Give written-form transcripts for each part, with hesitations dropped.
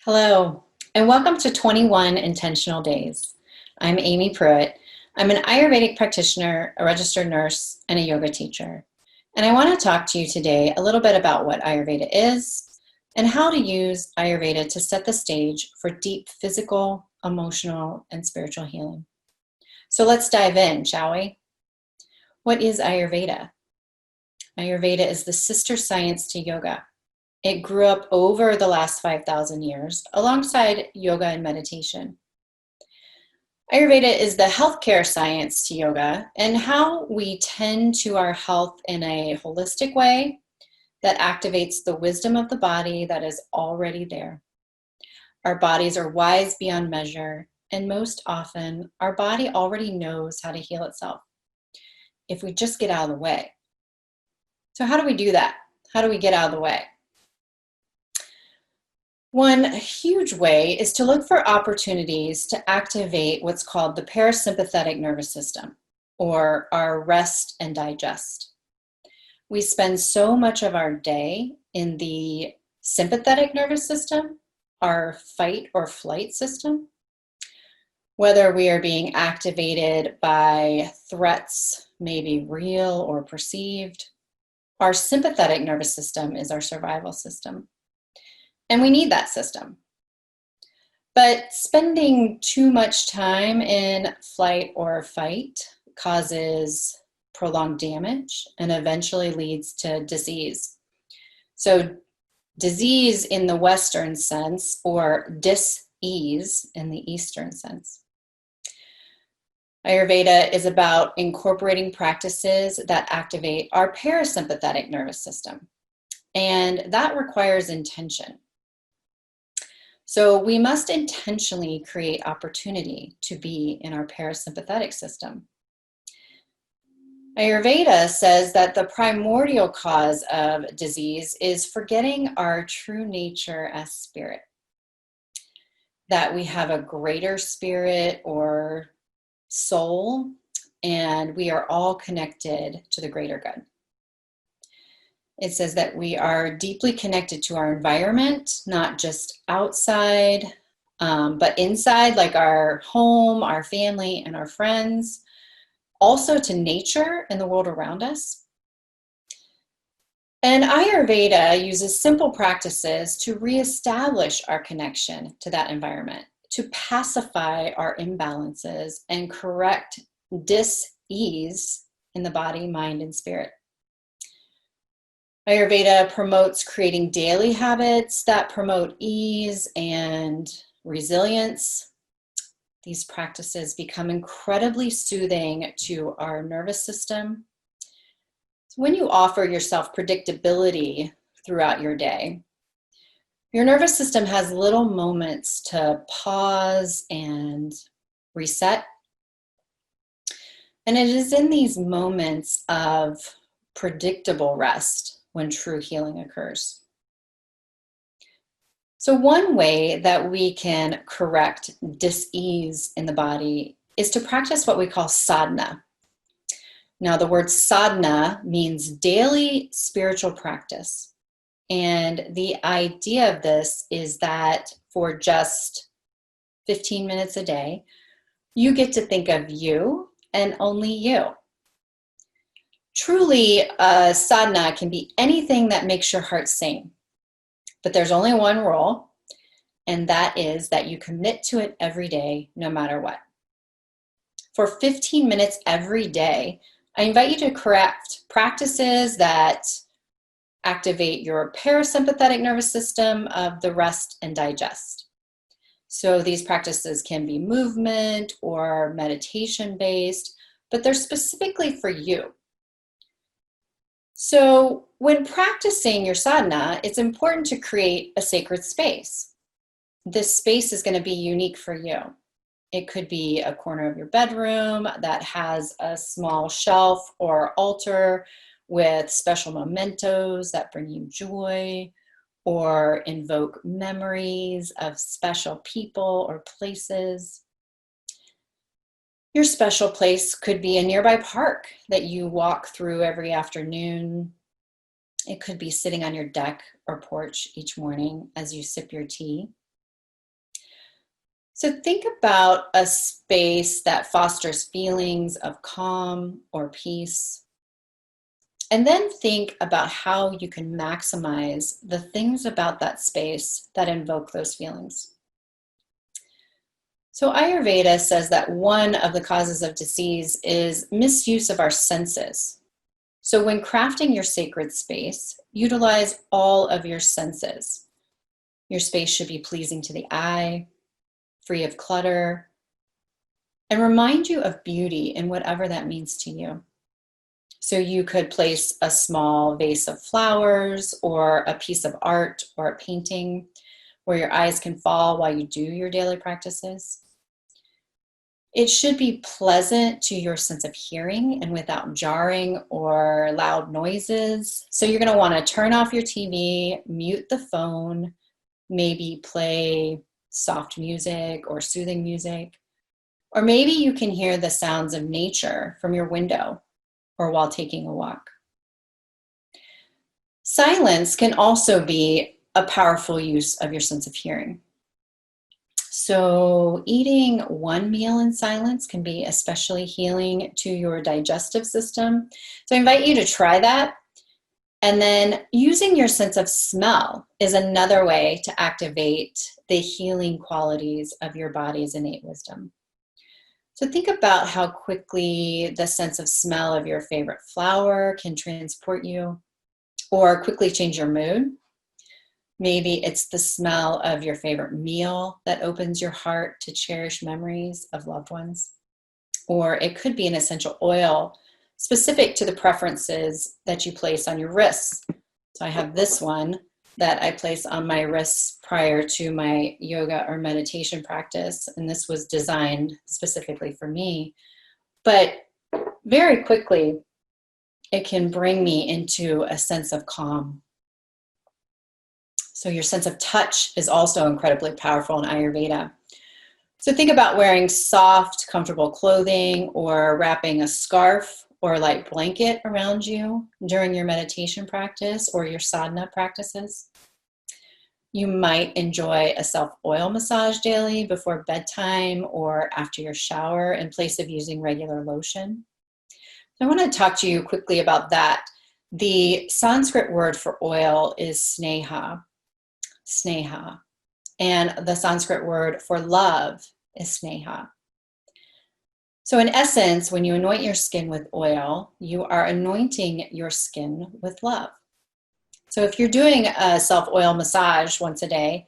Hello, and welcome to 21 Intentional Days. I'm Amy Pruitt. I'm an Ayurvedic practitioner, a registered nurse, and a yoga teacher. And I want to talk to you today a little bit about what Ayurveda is and how to use Ayurveda to set the stage for deep physical, emotional, and spiritual healing. So let's dive in, shall we? What is Ayurveda? Ayurveda is the sister science to yoga. It grew up over the last 5,000 years alongside yoga and meditation. Ayurveda is the healthcare science to yoga and how we tend to our health in a holistic way that activates the wisdom of the body that is already there. Our bodies are wise beyond measure, and most often, our body already knows how to heal itself if we just get out of the way. So, how do we do that? How do we get out of the way? One huge way is to look for opportunities to activate what's called the parasympathetic nervous system, or our rest and digest. We spend so much of our day in the sympathetic nervous system, our fight or flight system, whether we are being activated by threats, maybe real or perceived. Our sympathetic nervous system is our survival system. And we need that system. But spending too much time in flight or fight causes prolonged damage and eventually leads to disease. So disease in the Western sense, or dis-ease in the Eastern sense. Ayurveda is about incorporating practices that activate our parasympathetic nervous system. And that requires intention. So we must intentionally create opportunity to be in our parasympathetic system. Ayurveda says that the primordial cause of disease is forgetting our true nature as spirit. That we have a greater spirit or soul, and we are all connected to the greater good. It says that we are deeply connected to our environment, not just outside, but inside, like our home, our family, and our friends. Also to nature and the world around us. And Ayurveda uses simple practices to reestablish our connection to that environment, to pacify our imbalances and correct dis-ease in the body, mind, and spirit. Ayurveda promotes creating daily habits that promote ease and resilience. These practices become incredibly soothing to our nervous system. So when you offer yourself predictability throughout your day, your nervous system has little moments to pause and reset. And it is in these moments of predictable rest when true healing occurs. So one way that we can correct dis-ease in the body is to practice what we call sadhana. Now, the word sadhana means daily spiritual practice. And the idea of this is that for just 15 minutes a day, you get to think of you and only you. Truly, sadhana can be anything that makes your heart sing. But there's only one rule, and that is that you commit to it every day, no matter what. For 15 minutes every day, I invite you to craft practices that activate your parasympathetic nervous system of the rest and digest. So these practices can be movement or meditation-based, but they're specifically for you. So when practicing your sadhana, it's important to create a sacred space. This space is going to be unique for you. It could be a corner of your bedroom that has a small shelf or altar with special mementos that bring you joy or invoke memories of special people or places. Your special place could be a nearby park that you walk through every afternoon. It could be sitting on your deck or porch each morning as you sip your tea. So think about a space that fosters feelings of calm or peace. And then think about how you can maximize the things about that space that invoke those feelings. So Ayurveda says that one of the causes of disease is misuse of our senses. So when crafting your sacred space, utilize all of your senses. Your space should be pleasing to the eye, free of clutter, and remind you of beauty in whatever that means to you. So you could place a small vase of flowers or a piece of art or a painting where your eyes can fall while you do your daily practices. It should be pleasant to your sense of hearing and without jarring or loud noises. So you're going to want to turn off your TV, mute the phone, maybe play soft music or soothing music. Or maybe you can hear the sounds of nature from your window or while taking a walk. Silence can also be a powerful use of your sense of hearing. So eating one meal in silence can be especially healing to your digestive system. So I invite you to try that. And then using your sense of smell is another way to activate the healing qualities of your body's innate wisdom. So think about how quickly the sense of smell of your favorite flower can transport you or quickly change your mood. Maybe it's the smell of your favorite meal that opens your heart to cherish memories of loved ones. Or it could be an essential oil specific to the preferences that you place on your wrists. So I have this one that I place on my wrists prior to my yoga or meditation practice. And this was designed specifically for me. But very quickly, it can bring me into a sense of calm. So your sense of touch is also incredibly powerful in Ayurveda. So think about wearing soft, comfortable clothing or wrapping a scarf or a light blanket around you during your meditation practice or your sadhana practices. You might enjoy a self-oil massage daily before bedtime or after your shower in place of using regular lotion. I want to talk to you quickly about that. The Sanskrit word for oil is sneha. And the Sanskrit word for love is sneha. So in essence, when you anoint your skin with oil, you are anointing your skin with love. So if you're doing a self-oil massage once a day,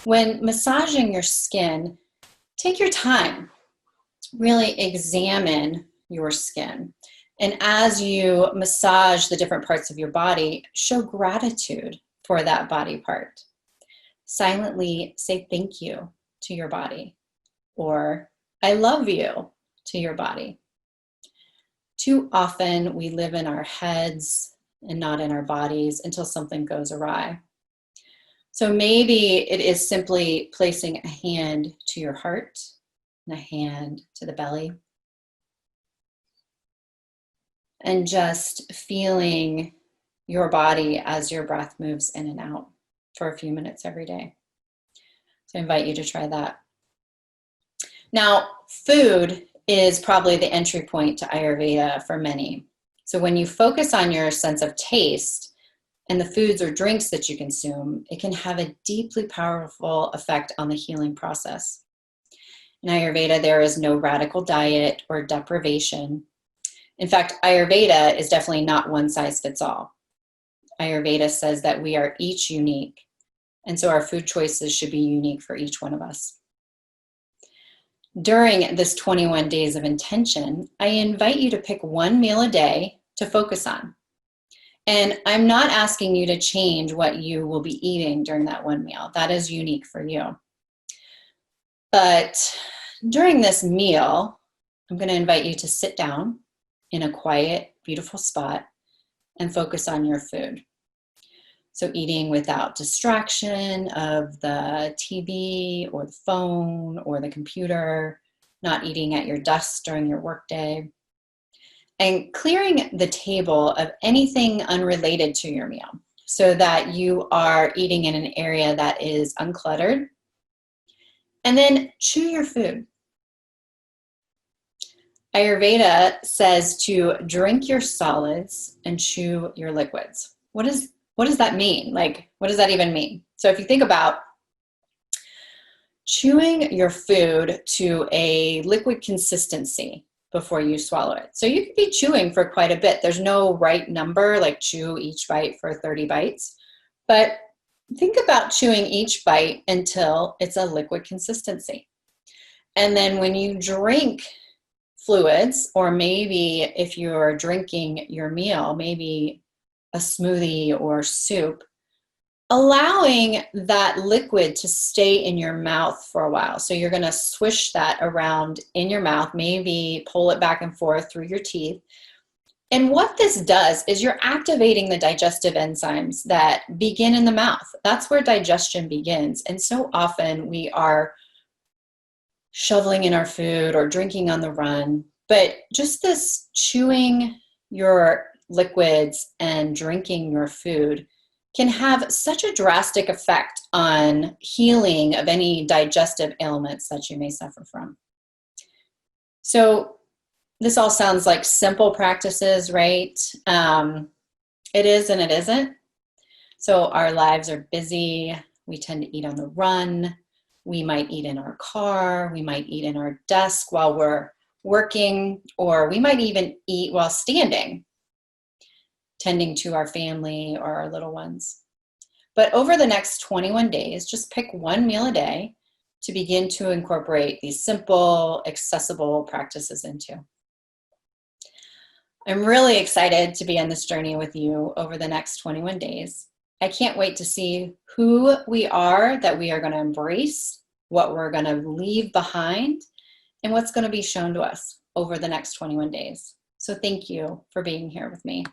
when massaging your skin, take your time. Really examine your skin. And as you massage the different parts of your body, show gratitude for that body part. Silently say thank you to your body, or I love you to your body. Too often we live in our heads and not in our bodies until something goes awry. So maybe it is simply placing a hand to your heart and a hand to the belly, and just feeling your body as your breath moves in and out for a few minutes every day. So I invite you to try that. Now, food is probably the entry point to Ayurveda for many. So when you focus on your sense of taste and the foods or drinks that you consume, it can have a deeply powerful effect on the healing process. In Ayurveda, there is no radical diet or deprivation. In fact, Ayurveda is definitely not one size fits all. Ayurveda says that we are each unique, and so our food choices should be unique for each one of us. During this 21 days of intention, I invite you to pick one meal a day to focus on. And I'm not asking you to change what you will be eating during that one meal. That is unique for you. But during this meal, I'm going to invite you to sit down in a quiet, beautiful spot and focus on your food. So eating without distraction of the TV or the phone or the computer, not eating at your desk during your workday, and clearing the table of anything unrelated to your meal so that you are eating in an area that is uncluttered And then chew your food. Ayurveda says to drink your solids and chew your liquids. What does that mean? Like, what does that even mean? So if you think about chewing your food to a liquid consistency before you swallow it. So you could be chewing for quite a bit. There's no right number, like chew each bite for 30 bites. But think about chewing each bite until it's a liquid consistency. And then when you drink fluids, or maybe if you're drinking your meal, maybe a smoothie or soup, allowing that liquid to stay in your mouth for a while. So you're going to swish that around in your mouth, maybe pull it back and forth through your teeth. And what this does is you're activating the digestive enzymes that begin in the mouth. That's where digestion begins. And so often we are shoveling in our food or drinking on the run, but just this chewing your liquids and drinking your food can have such a drastic effect on healing of any digestive ailments that you may suffer from. So this all sounds like simple practices, right? It is and it isn't. So our lives are busy. We tend to eat on the run. We might eat in our car. We might eat in our desk while we're working, or we might even eat while standing, tending to our family or our little ones. But over the next 21 days, just pick one meal a day to begin to incorporate these simple, accessible practices into. I'm really excited to be on this journey with you over the next 21 days. I can't wait to see who we are that we are going to embrace, what we're going to leave behind, and what's going to be shown to us over the next 21 days. So thank you for being here with me.